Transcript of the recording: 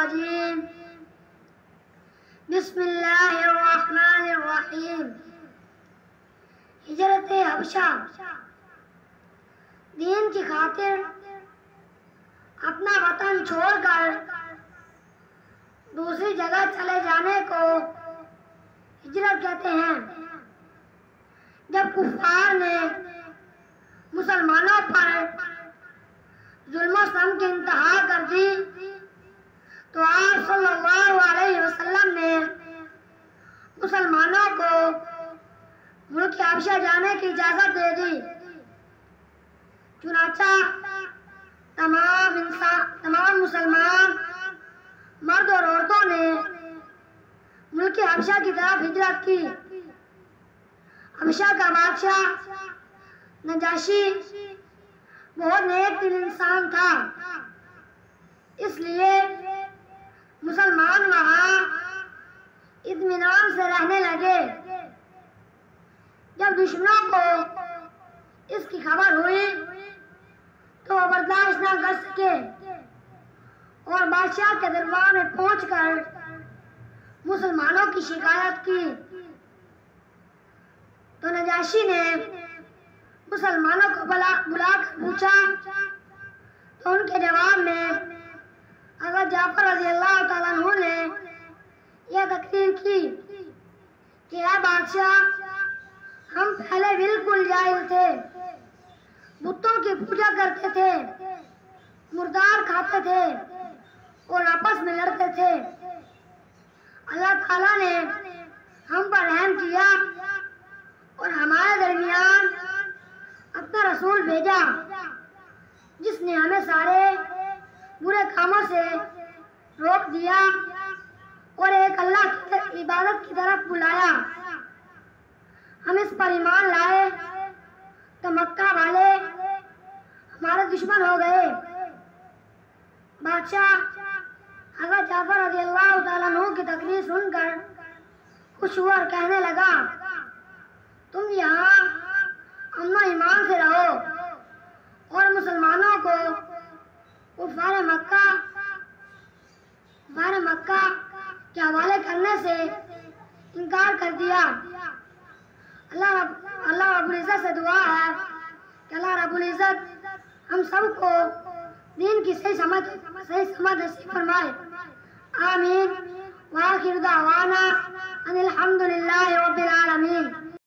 रजीम बिस्मिल्लाहिर्रहमानिर्रहीम। हिजरत हबशा, दीन की खातिर अपना वतन छोड़कर दूसरी जगह चले जाने को हिजरत कहते हैं। जब कुफ्फार ने मुसलमानों पर जुल्म और सितम की इंतहा कर दी तो आप सल्लल्लाहु अलैहि वसल्लम ने मुसलमानों को मुल्क हबशा जाने की इजाजत दे दी। चुनाचा तमाम मुसलमान मर्द और औरतों ने मुल्क हबशा की तरफ हिजरत की। हबशा का बादशाह नजाशी बहुत नेक दिल इंसान था, इसलिए मुसलमान वहाँ इत्मीनान से रहने लगे। जब दुश्मनों को इसकी खबर हुई तो वो बर्दाश्त न कर सके और बादशाह के दरबार में पहुंचकर मुसलमानों की शिकायत की। तो नजाशी ने मुसलमानों को बुलाकर पूछा तो उनके जवाब में हज़रत जाफर रज़ियल्लाहु तआला अन्हु ने यह तकरीर की कि ऐ बादशाह, हम पहले बिल्कुल जाहिल थे, बुतों की पूजा करते थे, मुर्दार खाते थे और आपस में लड़ते थे। अल्लाह ताला ने हम पर रहम किया और हमारे दरमियान अपना रसूल भेजा जिसने हमें सारे बुरे कामों से रोक दिया और एक अल्लाह की इबादत की तरफ बुलाया। हम इस पर ईमान लाए तो मक्का वाले हमारे दुश्मन हो गए। बादशाह हज़रत जाफर रज़ियल्लाहु तआला अन्हु की तकरीर सुनकर खुश हुआ और कहने लगा, तुम यहाँ अमन और ईमान से रहो और मुसलमानों को कुफ़ार मक्का के हवाले करने से इनकार कर दिया। अल्लाह रब्बुल इज़्ज़त से दुआ है कि अल्लाह रब्बुल इज़्ज़त हम सबको दीन की सही समझ नसीब फरमाए। आमीन। व आखिर दावाना अनिल हम्दुलिल्लाहि रब्बिल